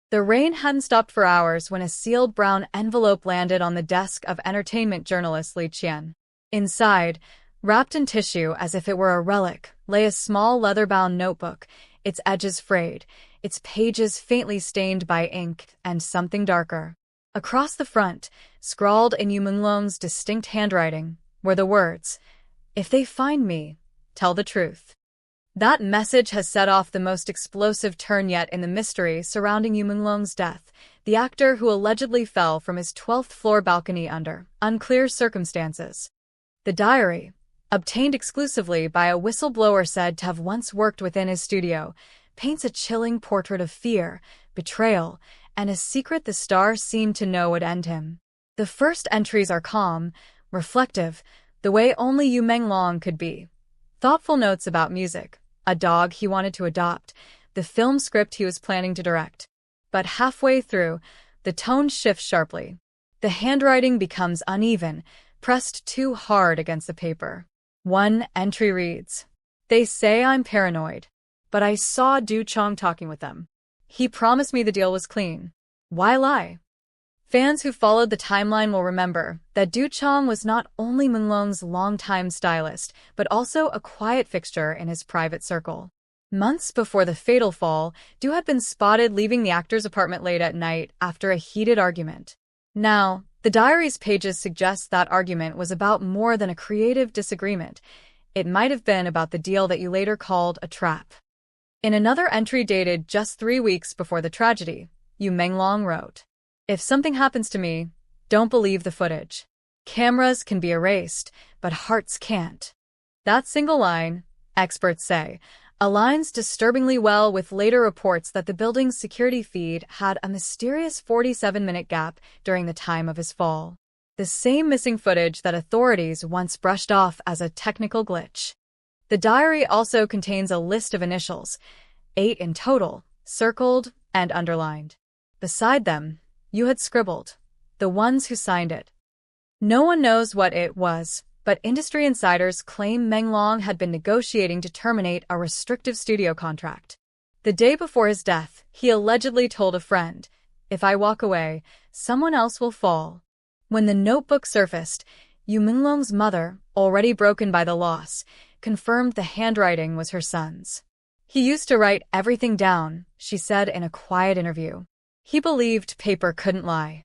The rain hadn't stopped for hours when a sealed brown envelope landed on the desk of entertainment journalist Li Qian. Inside, wrapped in tissue as if it were a relic, lay a small leather-bound notebook, its edges frayed, its pages faintly stained by ink and something darker. Across the front, scrawled in Menglong's distinct handwriting, were the words, "If they find me, tell the truth." That message has set off the most explosive turn yet in the mystery surrounding Menglong's death, the actor who allegedly fell from his 12th-floor balcony under unclear circumstances. The diary, obtained exclusively by a whistleblower said to have once worked within his studio, paints a chilling portrait of fear, betrayal, and a secret the star seemed to know would end him. The first entries are calm, reflective, the way only Menglong could be. Thoughtful notes about music, a dog he wanted to adopt, the film script he was planning to direct. But halfway through, the tone shifts sharply. The handwriting becomes uneven, pressed too hard against the paper. One entry reads, "They say I'm paranoid, but I saw Du Chong talking with them. He promised me the deal was clean. Why lie?" Fans who followed the timeline will remember that Du Chong was not only Menglong's longtime stylist, but also a quiet fixture in his private circle. Months before the fatal fall, Du had been spotted leaving the actor's apartment late at night after a heated argument. Now, the diary's pages suggest that argument was about more than a creative disagreement. It might have been about the deal that you later called a trap. In another entry dated just 3 weeks before the tragedy, Menglong wrote, "If something happens to me, don't believe the footage. Cameras can be erased, but hearts can't." That single line, experts say, aligns disturbingly well with later reports that the building's security feed had a mysterious 47-minute gap during the time of his fall. The same missing footage that authorities once brushed off as a technical glitch. The diary also contains a list of initials, 8 in total, circled and underlined. Beside them, you had scribbled, "The ones who signed it." No one knows what it was, but industry insiders claim Menglong had been negotiating to terminate a restrictive studio contract. The day before his death, he allegedly told a friend, "If I walk away, someone else will fall." When the notebook surfaced, Menglong's mother, already broken by the loss, confirmed the handwriting was her son's. "He used to write everything down," she said in a quiet interview. "He believed paper couldn't lie."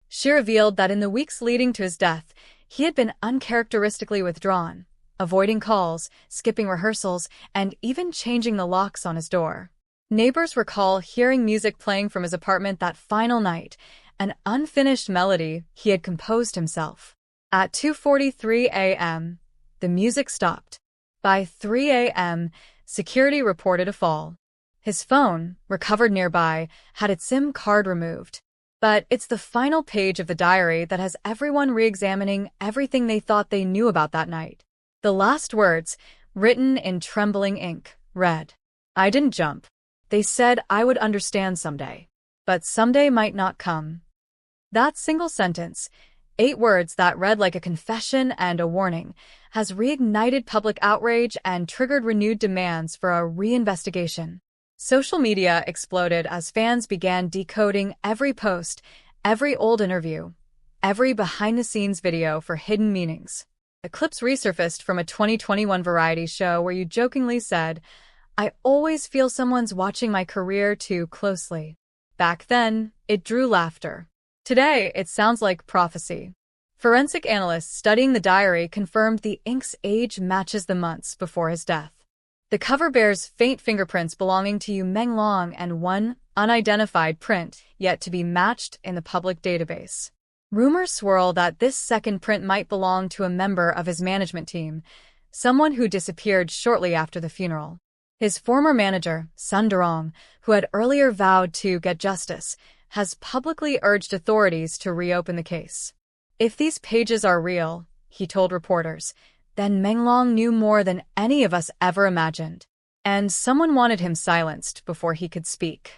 She revealed that in the weeks leading to his death, he had been uncharacteristically withdrawn, avoiding calls, skipping rehearsals, and even changing the locks on his door. Neighbors recall hearing music playing from his apartment that final night, an unfinished melody he had composed himself. At 2:43 a.m., the music stopped. By 3 a.m., security reported a fall. His phone, recovered nearby, had its SIM card removed. But it's the final page of the diary that has everyone re-examining everything they thought they knew about that night. The last words, written in trembling ink, read, "I didn't jump. They said I would understand someday. But someday might not come." That single sentence, 8 words that read like a confession and a warning, has reignited public outrage and triggered renewed demands for a reinvestigation. Social media exploded as fans began decoding every post, every old interview, every behind-the-scenes video for hidden meanings. The clips resurfaced from a 2021 variety show where you jokingly said, "I always feel someone's watching my career too closely." Back then, it drew laughter. Today, it sounds like prophecy. Forensic analysts studying the diary confirmed the ink's age matches the months before his death. The cover bears faint fingerprints belonging to Menglong and one unidentified print yet to be matched in the public database. Rumors swirl that this second print might belong to a member of his management team, someone who disappeared shortly after the funeral. His former manager, Sun Durong, who had earlier vowed to get justice, has publicly urged authorities to reopen the case. "If these pages are real," he told reporters, "then Menglong knew more than any of us ever imagined. And someone wanted him silenced before he could speak."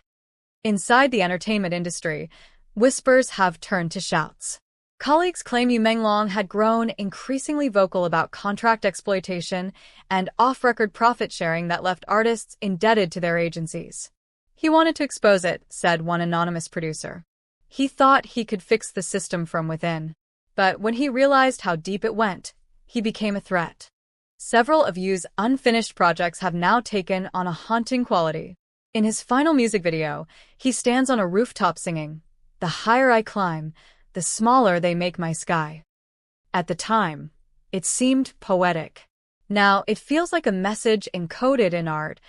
Inside the entertainment industry, whispers have turned to shouts. Colleagues claim Menglong had grown increasingly vocal about contract exploitation and off-record profit sharing that left artists indebted to their agencies. He wanted to expose it, said one anonymous producer. He thought he could fix the system from within. But when he realized how deep it went, he became a threat. Several of Yu's unfinished projects have now taken on a haunting quality. In his final music video, he stands on a rooftop singing, "The higher I climb, the smaller they make my sky." At the time, it seemed poetic. Now it feels like a message encoded in art,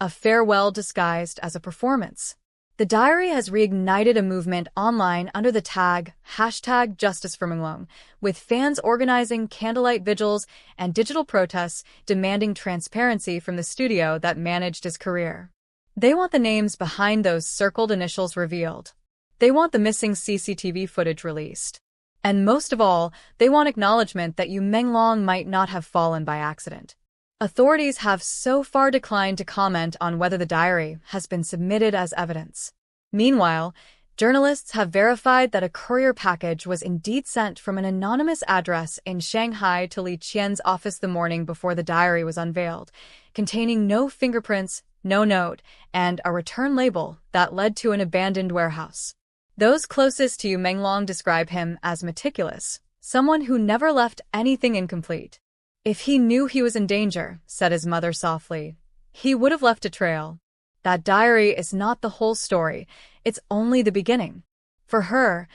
a farewell disguised as a performance. The diary has reignited a movement online under the tag #JusticeForMenglong, with fans organizing candlelight vigils and digital protests demanding transparency from the studio that managed his career. They want the names behind those circled initials revealed. They want the missing CCTV footage released. And most of all, they want acknowledgement that Menglong might not have fallen by accident. Authorities have so far declined to comment on whether the diary has been submitted as evidence. Meanwhile, journalists have verified that a courier package was indeed sent from an anonymous address in Shanghai to Li Qian's office the morning before the diary was unveiled, containing no fingerprints, no note, and a return label that led to an abandoned warehouse. Those closest to Menglong describe him as meticulous, someone who never left anything incomplete. "If he knew he was in danger," said his mother softly, "he would have left a trail." That diary is not the whole story, it's only the beginning. For her,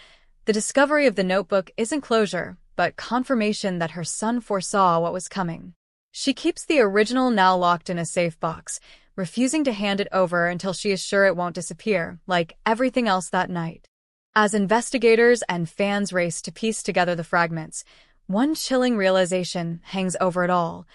the discovery of the notebook isn't closure, but confirmation that her son foresaw what was coming. She keeps the original now locked in a safe box, refusing to hand it over until she is sure it won't disappear, like everything else that night. As investigators and fans race to piece together the fragments, one chilling realization hangs over it all.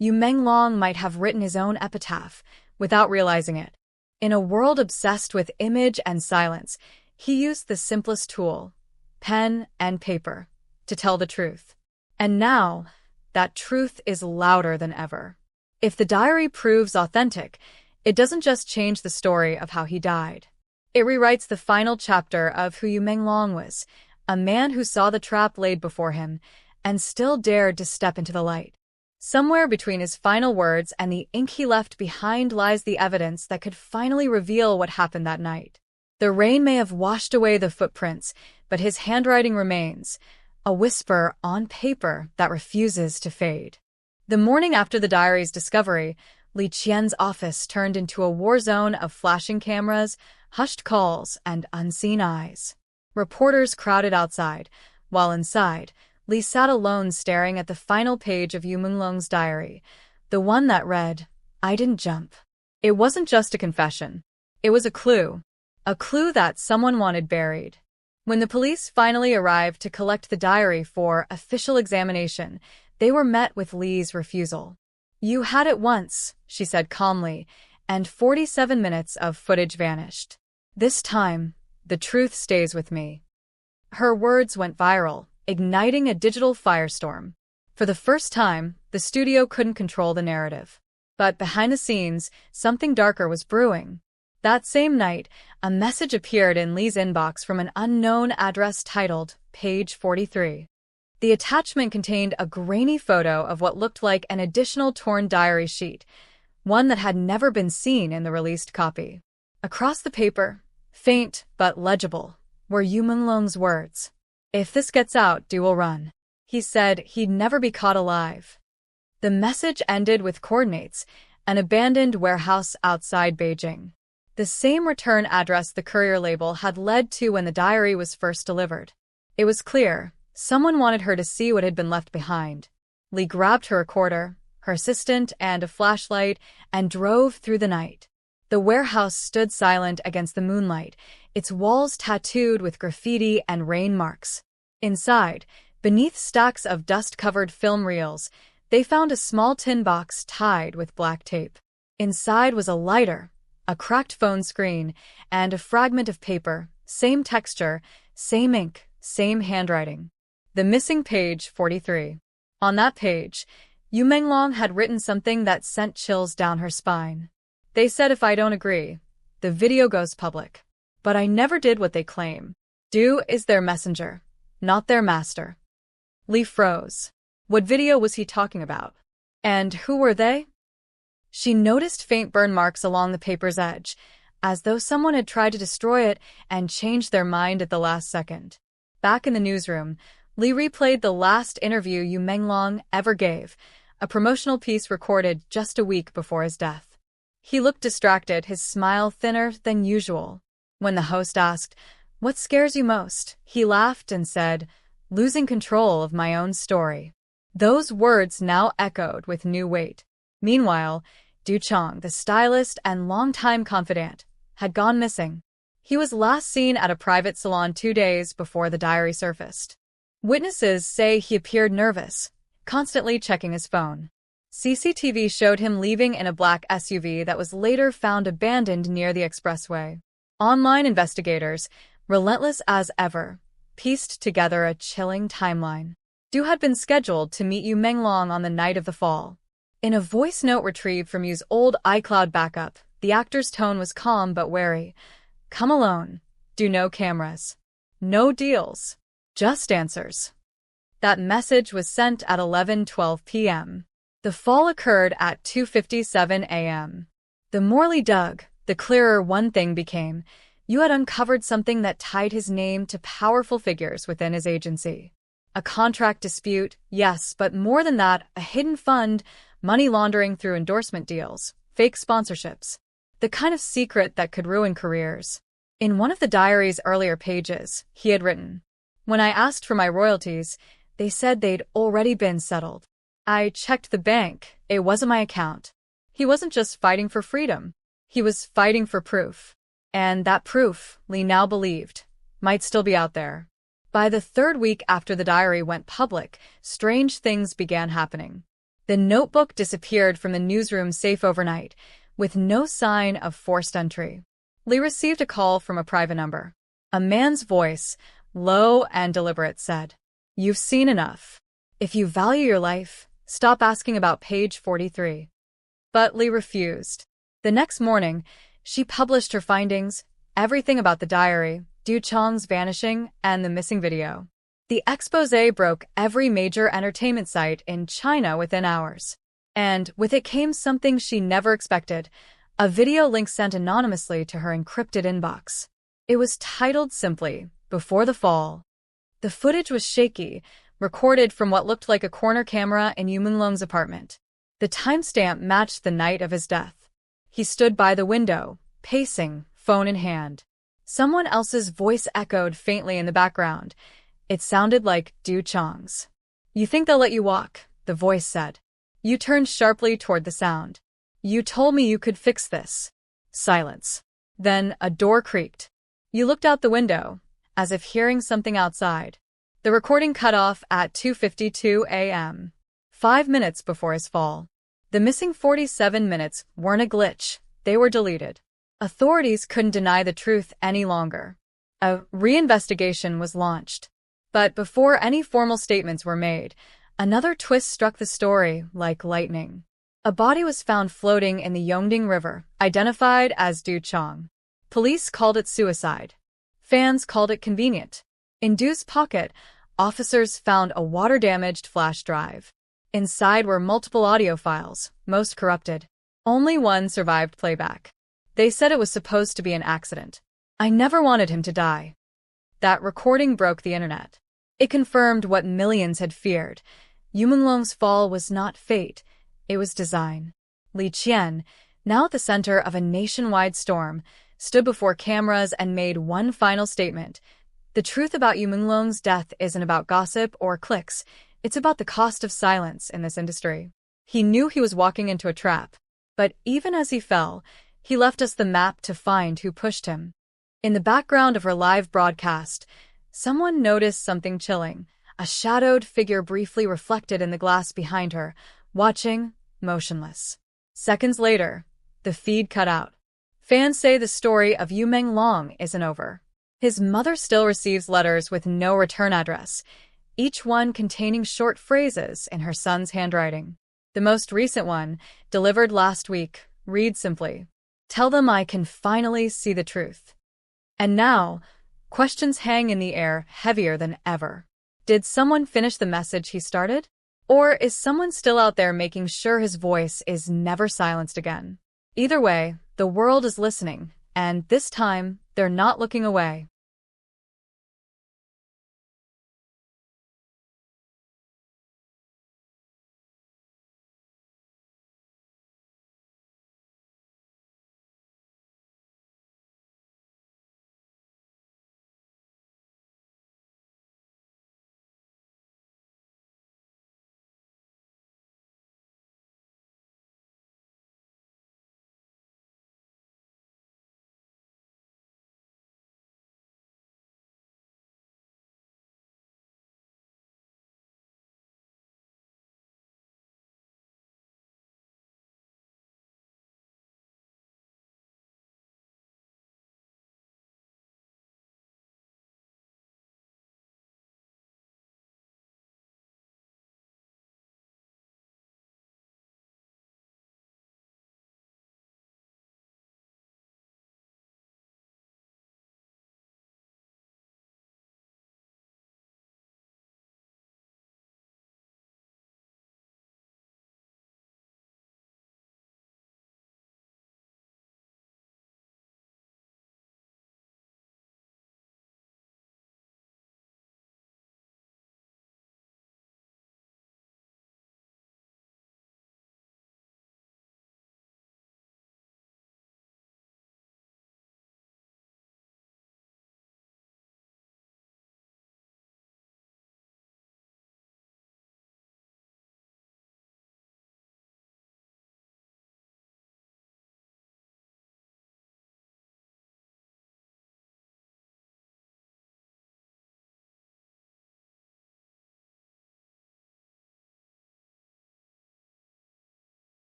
Menglong might have written his own epitaph, without realizing it. In a world obsessed with image and silence, he used the simplest tool, pen and paper, to tell the truth. And now, that truth is louder than ever. If the diary proves authentic, it doesn't just change the story of how he died. It rewrites the final chapter of who Menglong was, a man who saw the trap laid before him and still dared to step into the light. Somewhere between his final words and the ink he left behind lies the evidence that could finally reveal what happened that night. The rain may have washed away the footprints, but his handwriting remains, a whisper on paper that refuses to fade. The morning after the diary's discovery, Li Qian's office turned into a war zone of flashing cameras, hushed calls, and unseen eyes. Reporters crowded outside, while inside, Li sat alone staring at the final page of Menglong's diary, the one that read, "I didn't jump." It wasn't just a confession. It was a clue that someone wanted buried. When the police finally arrived to collect the diary for official examination, they were met with Li's refusal. "You had it once," she said calmly, and 47 minutes of footage vanished. "This time, the truth stays with me." Her words went viral, igniting a digital firestorm. For the first time, the studio couldn't control the narrative. But behind the scenes, something darker was brewing. That same night, a message appeared in Li's inbox from an unknown address titled Page 43. The attachment contained a grainy photo of what looked like an additional torn diary sheet, one that had never been seen in the released copy. Across the paper, faint but legible, were Menglong's words. "If this gets out, do will run." He said he'd never be caught alive. The message ended with coordinates, an abandoned warehouse outside Beijing. The same return address the courier label had led to when the diary was first delivered. It was clear, someone wanted her to see what had been left behind. Li grabbed her recorder, her assistant, and a flashlight, and drove through the night. The warehouse stood silent against the moonlight, its walls tattooed with graffiti and rain marks. Inside, beneath stacks of dust-covered film reels, they found a small tin box tied with black tape. Inside was a lighter, a cracked phone screen, and a fragment of paper, same texture, same ink, same handwriting. The missing page 43. On that page, Menglong had written something that sent chills down her spine. "They said if I don't agree, the video goes public. But I never did what they claim. Do is their messenger, not their master." Li froze. What video was he talking about? And who were they? She noticed faint burn marks along the paper's edge, as though someone had tried to destroy it and changed their mind at the last second. Back in the newsroom, Lee replayed the last interview Menglong ever gave, a promotional piece recorded just a week before his death. He looked distracted, his smile thinner than usual. When the host asked, "What scares you most?" he laughed and said, "Losing control of my own story." Those words now echoed with new weight. Meanwhile, Du Chong, the stylist and longtime confidant, had gone missing. He was last seen at a private salon 2 days before the diary surfaced. Witnesses say he appeared nervous, constantly checking his phone. CCTV showed him leaving in a black SUV that was later found abandoned near the expressway. Online investigators, relentless as ever, pieced together a chilling timeline. Du had been scheduled to meet Menglong on the night of the fall. In a voice note retrieved from Yu's old iCloud backup, the actor's tone was calm but wary. "Come alone. Do no cameras. No deals. Just answers." That message was sent at 11:12 p.m. The fall occurred at 2:57 a.m. The more Lee dug, the clearer one thing became. Yu had uncovered something that tied his name to powerful figures within his agency. A contract dispute, yes, but more than that, a hidden fund, money laundering through endorsement deals, fake sponsorships. The kind of secret that could ruin careers. In one of the diary's earlier pages, he had written, "When I asked for my royalties, they said they'd already been settled. I checked the bank, it wasn't my account." He wasn't just fighting for freedom. He was fighting for proof. And that proof, Lee now believed, might still be out there. By the third week after the diary went public, strange things began happening. The notebook disappeared from the newsroom safe overnight, with no sign of forced entry. Lee received a call from a private number. A man's voice, low and deliberate, said, "You've seen enough. If you value your life, stop asking about page 43. But Lee refused. The next morning, she published her findings, everything about the diary, Du Chong's vanishing, and the missing video. The exposé broke every major entertainment site in China within hours. And with it came something she never expected, a video link sent anonymously to her encrypted inbox. It was titled simply, "Before the Fall." The footage was shaky, recorded from what looked like a corner camera in Menglong's apartment. The timestamp matched the night of his death. He stood by the window, pacing, phone in hand. Someone else's voice echoed faintly in the background. It sounded like Du Chong's. "You think they'll let you walk?" the voice said. Yu turned sharply toward the sound. "You told me you could fix this." Silence. Then a door creaked. Yu looked out the window, as if hearing something outside. The recording cut off at 2:52 a.m., 5 minutes before his fall. The missing 47 minutes weren't a glitch, they were deleted. Authorities couldn't deny the truth any longer. A reinvestigation was launched. But before any formal statements were made, another twist struck the story like lightning. A body was found floating in the Yongding River, identified as Du Chong. Police called it suicide. Fans called it convenient. In Du's pocket, officers found a water-damaged flash drive. Inside were multiple audio files, most corrupted. Only one survived playback. They said it was supposed to be an accident. "I never wanted him to die." That recording broke the internet. It confirmed what millions had feared. Menglong's fall was not fate, it was design. Li Qian, now at the center of a nationwide storm, stood before cameras and made one final statement. "The truth about Menglong's death isn't about gossip or clicks, it's about the cost of silence in this industry." He knew he was walking into a trap. But even as he fell, he left us the map to find who pushed him. In the background of her live broadcast, someone noticed something chilling. A shadowed figure briefly reflected in the glass behind her, watching, motionless. Seconds later, the feed cut out. Fans say the story of Menglong isn't over. His mother still receives letters with no return address, each one containing short phrases in her son's handwriting. The most recent one, delivered last week, reads simply, "Tell them I can finally see the truth." And now, questions hang in the air heavier than ever. Did someone finish the message he started? Or is someone still out there making sure his voice is never silenced again? Either way, the world is listening, and this time, they're not looking away.